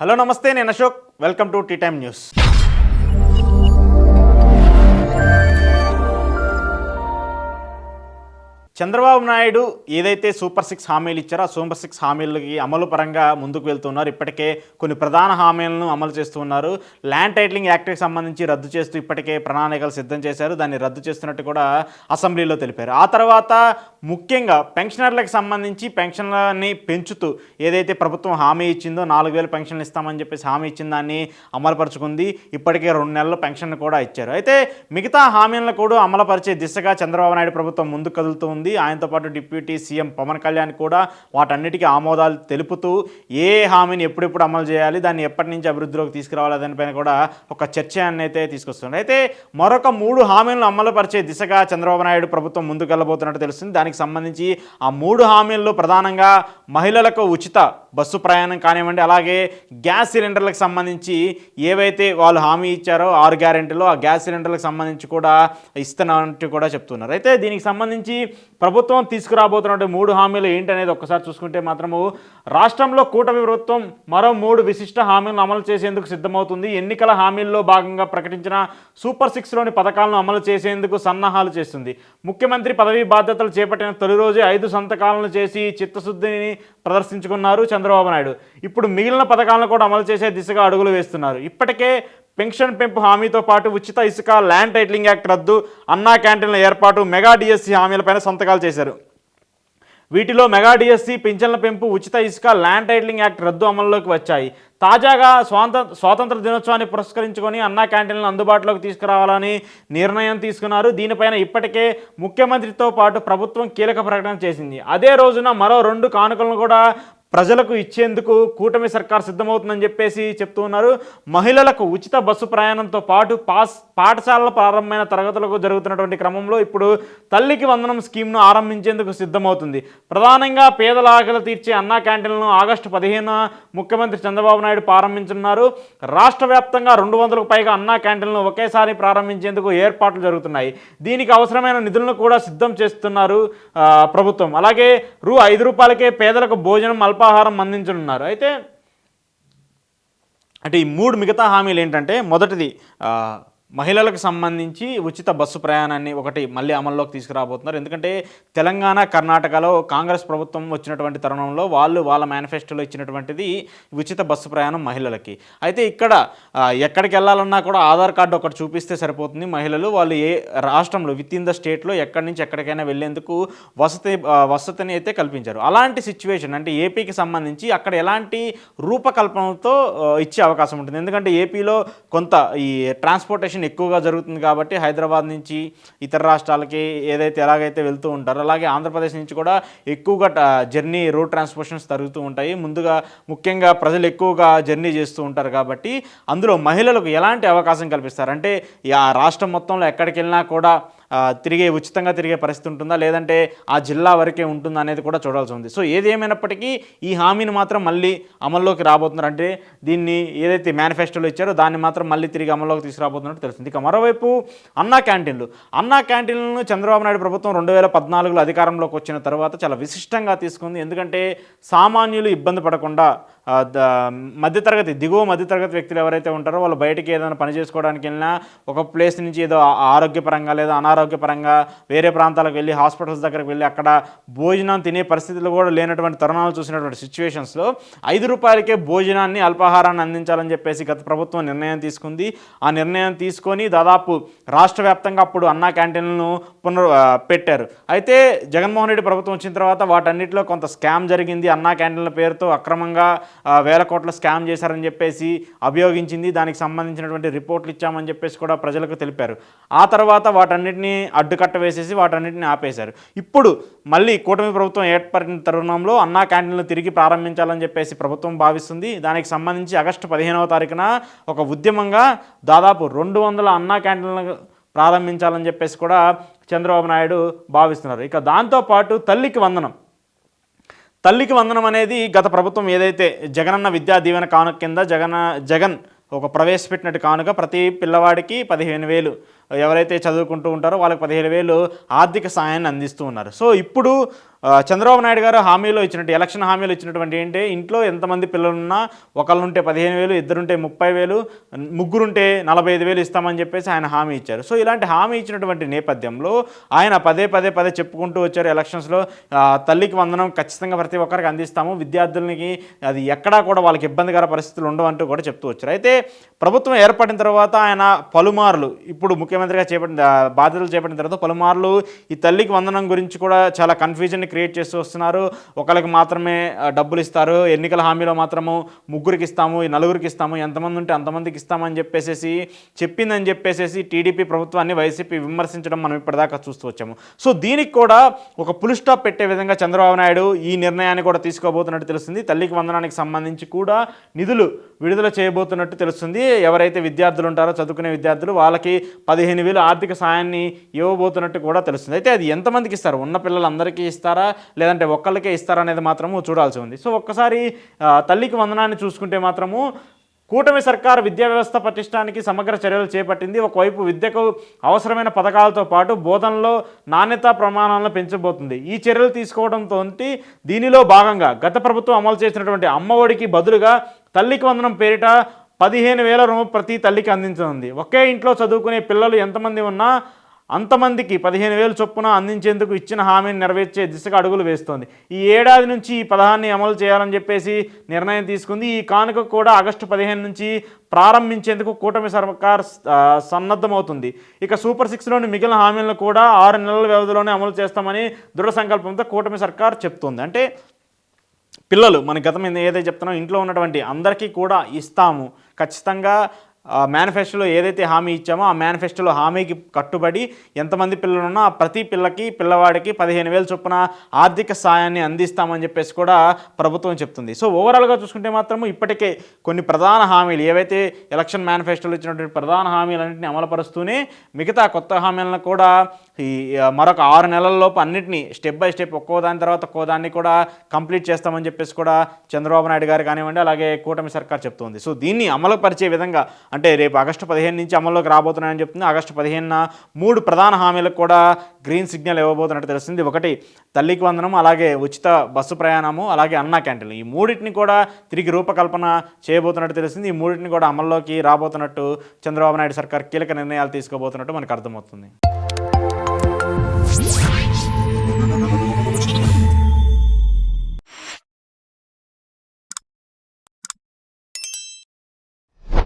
Hello నమస్తే, నేను Ashok. Welcome to tea time news. Chandrababu Naidu ఏదైతే సూపర్ 6 హామీలు ఇచ్చారో ఆ సూపర్ 6 హామీలకి అమలు పరంగా ముందుకు వెళ్తున్నారు. ఇప్పటికే కొన్ని ప్రధాన హామీలను అమలు చేస్తున్నారు. ల్యాండ్ టైటిలింగ్ యాక్ట్కి సంబంధించి రద్దు చేస్తూ ఇప్పటికే ప్రణాళికలు సిద్ధం చేశారు. దాన్ని రద్దు చేస్తున్నట్టు కూడా అసెంబ్లీలో తెలిపారు. ఆ తర్వాత ముఖ్యంగా పెన్షనర్లకు సంబంధించి పెన్షన్లని పెంచుతూ ఏదైతే ప్రభుత్వం హామీ ఇచ్చిందో 4,000 పెన్షన్లు ఇస్తామని చెప్పేసి హామీ ఇచ్చిన దాన్ని అమలుపరుచుకుంది. ఇప్పటికే 2 నెలల పెన్షన్ కూడా ఇచ్చారు. అయితే మిగతా హామీలను కూడా అమలుపరిచే దిశగా చంద్రబాబు నాయుడు ప్రభుత్వం ముందుకు కదులుతూ ఉంది. ఆయనతో పాటు డిప్యూటీ సీఎం పవన్ కళ్యాణ్ కూడా వాటన్నిటికీ ఆమోదాలు తెలుపుతూ ఏ హామీని ఎప్పుడెప్పుడు అమలు చేయాలి, దాన్ని ఎప్పటి నుంచి అభివృద్ధిలోకి తీసుకురావాలి దానిపైన కూడా ఒక చర్చ అయితే తీసుకొస్తుంది. అయితే మరొక 3 హామీలను అమలు పరిచే దిశగా చంద్రబాబు నాయుడు ప్రభుత్వం ముందుకు వెళ్ళబోతున్నట్టు తెలుస్తుంది. దానికి సంబంధించి ఆ 3 హామీల్లో ప్రధానంగా మహిళలకు ఉచిత బస్సు ప్రయాణం కానివ్వండి, అలాగే గ్యాస్ సిలిండర్లకు సంబంధించి ఏవైతే వాళ్ళు హామీ ఇచ్చారో 6 గ్యారెంటీలో ఆ గ్యాస్ సిలిండర్లకు సంబంధించి కూడా ఇస్తున్నట్టు కూడా చెప్తున్నారు. అయితే దీనికి సంబంధించి ప్రభుత్వం తీసుకురాబోతున్న 3 హామీలు ఏంటనేది ఒక్కసారి చూసుకుంటే మాత్రము రాష్ట్రంలో కూటమి ప్రభుత్వం మరో 3 విశిష్ట హామీలను అమలు చేసేందుకు సిద్ధమవుతుంది. ఎన్నికల హామీల్లో భాగంగా ప్రకటించిన సూపర్ 6లోని పథకాలను అమలు చేసేందుకు సన్నాహాలు చేస్తుంది. ముఖ్యమంత్రి పదవీ బాధ్యతలు చేపట్టిన తొలి రోజే 5 సంతకాలను చేసి చిత్తశుద్ధిని ప్రదర్శించుకున్నారు చంద్రబాబు నాయుడు. ఇప్పుడు మిగిలిన పథకాలను కూడా అమలు చేసే దిశగా అడుగులు వేస్తున్నారు. ఇప్పటికే పెన్షన్ పెంపు హామీతో పాటు ఉచిత ఇసుక, ల్యాండ్ టైటిలింగ్ యాక్ట్ రద్దు, అన్నా క్యాంటీన్ల ఏర్పాటు, మెగా డిఎస్సి హామీలపైన సంతకాలు చేశారు. వీటిలో మెగా డిఎస్సి, పింఛన్ల పెంపు, ఉచిత ఇసుక, ల్యాండ్ టైటిలింగ్ యాక్ట్ రద్దు అమల్లోకి వచ్చాయి. తాజాగా స్వాతంత్ర దినోత్సవాన్ని పురస్కరించుకొని అన్నా క్యాంటీన్లను అందుబాటులోకి తీసుకురావాలని నిర్ణయం తీసుకున్నారు. దీనిపైన ఇప్పటికే ముఖ్యమంత్రితో పాటు ప్రభుత్వం కీలక ప్రకటన చేసింది. అదే రోజున మరో 2 కానుకలను కూడా ప్రజలకు ఇచ్చేందుకు కూటమి సర్కార్ సిద్ధమవుతుందని చెప్పేసి చెప్తూ ఉన్నారు. మహిళలకు ఉచిత బస్సు ప్రయాణంతో పాటు పాఠశాలల ప్రారంభమైన తరగతులకు జరుగుతున్నటువంటి క్రమంలో ఇప్పుడు తల్లికి వందనం స్కీమ్ను ఆరంభించేందుకు సిద్ధమవుతుంది. ప్రధానంగా పేదల ఆకలి తీర్చే అన్నా క్యాంటీన్లను ఆగస్టు 15న ముఖ్యమంత్రి చంద్రబాబు నాయుడు ప్రారంభించనున్నారు. రాష్ట్ర వ్యాప్తంగా 200కు పైగా అన్నా క్యాంటీన్లను ఒకేసారి ప్రారంభించేందుకు ఏర్పాట్లు జరుగుతున్నాయి. దీనికి అవసరమైన నిధులను కూడా సిద్ధం చేస్తున్నారు ప్రభుత్వం. అలాగే రూ. 5 పేదలకు భోజనం, అల్పాహారం అందించనున్నారు. అయితే ఈ 3 మిగతా హామీలు ఏంటంటే, మొదటిది మహిళలకు సంబంధించి ఉచిత బస్సు ప్రయాణాన్ని ఒకటి మళ్ళీ అమల్లోకి తీసుకురాబోతున్నారు. ఎందుకంటే తెలంగాణ, కర్ణాటకలో కాంగ్రెస్ ప్రభుత్వం వచ్చినటువంటి తరుణంలో వాళ్ళ మేనిఫెస్టోలో ఇచ్చినటువంటిది ఉచిత బస్సు ప్రయాణం మహిళలకి. అయితే ఇక్కడ ఎక్కడికి వెళ్ళాలన్నా కూడా ఆధార్ కార్డు ఒకటి చూపిస్తే సరిపోతుంది. మహిళలు వాళ్ళు ఏ రాష్ట్రంలో విత్ ఇన్ ద స్టేట్లో ఎక్కడి నుంచి ఎక్కడికైనా వెళ్ళేందుకు వసతిని అయితే కల్పించారు. అలాంటి సిచ్యువేషన్ అంటే ఏపీకి సంబంధించి అక్కడ ఎలాంటి రూపకల్పనతో ఇచ్చే అవకాశం ఉంటుంది. ఎందుకంటే ఏపీలో కొంత ఈ ట్రాన్స్పోర్టేషన్ ఎక్కువగా జరుగుతుంది కాబట్టి హైదరాబాద్ నుంచి ఇతర రాష్ట్రాలకి ఎలాగైతే వెళ్తూ ఉంటారో అలాగే ఆంధ్రప్రదేశ్ నుంచి కూడా ఎక్కువగా జర్నీ రోడ్ ట్రాన్స్పోర్టేషన్స్ జరుగుతూ ఉంటాయి. ముఖ్యంగా ప్రజలు ఎక్కువగా జర్నీ చేస్తూ ఉంటారు కాబట్టి అందులో మహిళలకు ఎలాంటి అవకాశం కల్పిస్తారంటే ఆ రాష్ట్రం మొత్తంలో ఎక్కడికి వెళ్ళినా కూడా ఉచితంగా తిరిగే పరిస్థితి ఉంటుందా, లేదంటే ఆ జిల్లా వరకే ఉంటుందా అనేది కూడా చూడాల్సి ఉంది. సో ఏది ఏమైనప్పటికీ ఈ హామీని మాత్రం మళ్ళీ అమల్లోకి రాబోతున్నారు. అంటే దీన్ని ఏదైతే మేనిఫెస్టోలో ఇచ్చారో దాన్ని మాత్రం మళ్ళీ తిరిగి అమల్లోకి తీసుకురాబోతున్నట్టు తెలుస్తుంది. ఇక మరోవైపు అన్నా క్యాంటీన్లను చంద్రబాబు నాయుడు ప్రభుత్వం 2014లో అధికారంలోకి వచ్చిన తర్వాత చాలా విశిష్టంగా తీసుకుంది. ఎందుకంటే సామాన్యులు ఇబ్బంది పడకుండా దిగువ మధ్యతరగతి వ్యక్తులు ఎవరైతే ఉంటారో వాళ్ళు బయటికి ఏదైనా పని చేసుకోవడానికి వెళ్ళినా ఒక ప్లేస్ నుంచి ఏదో ఆరోగ్యపరంగా లేదా అనారోగ్యపరంగా వేరే ప్రాంతాలకు వెళ్ళి హాస్పిటల్స్ దగ్గరికి వెళ్ళి అక్కడ భోజనం తినే పరిస్థితులు కూడా లేనటువంటి తరుణాలు చూసినటువంటి సిచ్యువేషన్స్లో రూ. 5 భోజనాన్ని, అల్పాహారాన్ని అందించాలని చెప్పేసి గత ప్రభుత్వం నిర్ణయం తీసుకుంది. ఆ నిర్ణయం తీసుకొని దాదాపు రాష్ట్ర వ్యాప్తంగా అప్పుడు అన్నా క్యాంటీన్లను పెట్టారు. అయితే జగన్మోహన్ రెడ్డి ప్రభుత్వం వచ్చిన తర్వాత వాటన్నిటిలో కొంత స్కామ్ జరిగింది. అన్నా క్యాంటీన్ల పేరుతో అక్రమంగా వేల కోట్ల స్కామ్ చేశారని చెప్పేసి అభియోగించింది. దానికి సంబంధించినటువంటి రిపోర్ట్లు ఇచ్చామని చెప్పేసి కూడా ప్రజలకు తెలిపారు. ఆ తర్వాత వాటన్నిటిని అడ్డుకట్ట వేసేసి వాటన్నిటిని ఆపేశారు. ఇప్పుడు మళ్ళీ కూటమి ప్రభుత్వం ఏర్పడిన తరుణంలో అన్నా క్యాంటీన్లు తిరిగి ప్రారంభించాలని చెప్పేసి ప్రభుత్వం భావిస్తుంది. దానికి సంబంధించి ఆగస్టు 15వ తారీఖున ఒక ఉద్యమంగా దాదాపు 200 అన్నా క్యాంటీన్లు ప్రారంభించాలని చెప్పేసి కూడా చంద్రబాబు నాయుడు భావిస్తున్నారు. ఇక దాంతోపాటు తల్లికి వందనం అనేది గత ప్రభుత్వం ఏదైతే జగనన్న విద్యా దీవెన కానుక కింద జగన్ ఒక ప్రవేశపెట్టినట్టు కానుక ప్రతి పిల్లవాడికి 15,000 ఎవరైతే చదువుకుంటూ ఉంటారో వాళ్ళకి 15,000 ఆర్థిక సాయాన్ని అందిస్తూ ఉన్నారు. సో ఇప్పుడు చంద్రబాబు నాయుడు గారు హామీలో ఇచ్చినట్టు ఎలక్షన్ హామీలో ఇచ్చినటువంటి ఏంటి, ఇంట్లో ఎంతమంది పిల్లలున్నా ఒకళ్ళుంటే 15,000, ఇద్దరుంటే 30,000, ముగ్గురుంటే 45,000 ఇస్తామని చెప్పేసి ఆయన హామీ ఇచ్చారు. సో ఇలాంటి హామీ ఇచ్చినటువంటి నేపథ్యంలో ఆయన పదే చెప్పుకుంటూ వచ్చారు ఎలక్షన్స్లో. తల్లికి వందనం ఖచ్చితంగా ప్రతి ఒక్కరికి అందిస్తాము, విద్యార్థులకి అది ఎక్కడా కూడా వాళ్ళకి ఇబ్బందికర పరిస్థితులు ఉండవంటూ కూడా చెప్తూ వచ్చారు. అయితే ప్రభుత్వం ఏర్పడిన తర్వాత ఆయన పలుమార్లు, ఇప్పుడు ముఖ్యమంత్రిగా బాధ్యతలు చేపట్టిన తర్వాత పలుమార్లు ఈ తల్లికి వందనం గురించి కూడా చాలా కన్ఫ్యూజన్ క్రియేట్ చేస్తూ వస్తున్నారు. ఒకరికి మాత్రమే డబ్బులు ఇస్తారు, ఎన్నికల హామీలో మాత్రము ముగ్గురికి ఇస్తాము, నలుగురికి ఇస్తాము, ఎంతమంది ఉంటే అంతమందికి ఇస్తామని చెప్పిందని చెప్పేసి టీడీపీ ప్రభుత్వాన్ని వైసీపీ విమర్శించడం మనం ఇప్పటిదాకా చూస్తూ వచ్చాము. సో దీనికి కూడా ఒక ఫుల్ స్టాప్ పెట్టే విధంగా చంద్రబాబు నాయుడు ఈ నిర్ణయాన్ని కూడా తీసుకోబోతున్నట్టు తెలుస్తుంది. తల్లికి వందనానికి సంబంధించి కూడా నిధులు విడుదల చేయబోతున్నట్టు తెలుస్తుంది. ఎవరైతే విద్యార్థులు ఉంటారో, చదువుకునే విద్యార్థులు, వాళ్ళకి 15,000 ఆర్థిక సాయాన్ని ఇవ్వబోతున్నట్టు కూడా తెలుస్తుంది. అయితే అది ఎంతమందికి ఇస్తారు, ఉన్న పిల్లలందరికీ ఇస్తారా లేదంటే ఒక్కళ్ళకే ఇస్తారా అనేది మాత్రము చూడాల్సి ఉంది. సో ఒక్కసారి తల్లికి వందనాన్ని చూసుకుంటే మాత్రము కూటమి సర్కార్ విద్యా వ్యవస్థ పటిష్టానికి సమగ్ర చర్యలు చేపట్టింది. ఒకవైపు విద్యకు అవసరమైన పథకాలతో పాటు బోధనలో నాణ్యతా ప్రమాణాలను పెంచబోతుంది. ఈ చర్యలు తీసుకోవడంతో దీనిలో భాగంగా గత ప్రభుత్వం అమలు చేసినటువంటి అమ్మఒడికి బదులుగా తల్లికి వందనం పేరిట 15,000 ప్రతి తల్లికి అందించనుంది. ఒకే ఇంట్లో చదువుకునే పిల్లలు ఎంతమంది ఉన్నా అంతమందికి 15,000 చొప్పున అందించేందుకు ఇచ్చిన హామీని నెరవేర్చే దిశగా అడుగులు వేస్తోంది. ఈ ఏడాది నుంచి ఈ పథకాన్ని అమలు చేయాలని చెప్పేసి నిర్ణయం తీసుకుంది. ఈ కానుక కూడా ఆగస్టు 15 నుంచి ప్రారంభించేందుకు కూటమి సర్కార్ సన్నద్ధమవుతుంది. ఇక సూపర్ 6లోని మిగిలిన హామీలను కూడా 6 నెలల వ్యవధిలోనే అమలు చేస్తామని దృఢ సంకల్పంతో కూటమి సర్కార్ చెప్తోంది. అంటే పిల్లలు మన గతం ఏదైతే చెప్తున్నామో ఇంట్లో ఉన్నటువంటి అందరికీ కూడా ఇస్తాము ఖచ్చితంగా. మేనిఫెస్టోలో ఏదైతే హామీ ఇచ్చామో ఆ మేనిఫెస్టోలో హామీకి కట్టుబడి ఎంతమంది పిల్లలున్నా ప్రతి పిల్లవాడికి 15,000 చొప్పున ఆర్థిక సాయాన్ని అందిస్తామని చెప్పేసి కూడా ప్రభుత్వం చెప్తుంది. సో ఓవరాల్గా చూసుకుంటే మాత్రము ఇప్పటికే కొన్ని ప్రధాన హామీలు ఏవైతే ఎలక్షన్ మేనిఫెస్టోలో ఇచ్చినటువంటి ప్రధాన హామీలన్నింటినీ అమలుపరుస్తూనే మిగతా కొత్త హామీలను కూడా ఈ మరొక 6 నెలల్లోపు అన్నింటినీ స్టెప్ బై స్టెప్ ఒక్కో దాని తర్వాత ఒక్కో దాన్ని కూడా కంప్లీట్ చేస్తామని చెప్పేసి కూడా చంద్రబాబు నాయుడు గారు కానివ్వండి, అలాగే కూటమి సర్కార్ చెప్తుంది. సో దీన్ని అమలుపరిచే విధంగా అంటే రేపు ఆగస్టు 15 నుంచి అమల్లోకి రాబోతున్నాయని చెప్తుంది. ఆగస్టు 15న 3 ప్రధాన హామీలకు కూడా గ్రీన్ సిగ్నల్ ఇవ్వబోతున్నట్టు తెలుస్తుంది. ఒకటి తల్లికి వందనం, అలాగే ఉచిత బస్సు ప్రయాణము, అలాగే అన్నా క్యాంటీన్లు. ఈ మూడింటిని కూడా తిరిగి రూపకల్పన చేయబోతున్నట్టు తెలుస్తుంది. ఈ మూడింటిని కూడా అమల్లోకి రాబోతున్నట్టు చంద్రబాబు నాయుడు సర్కార్ కీలక నిర్ణయాలు తీసుకోబోతున్నట్టు మనకు అర్థమవుతుంది.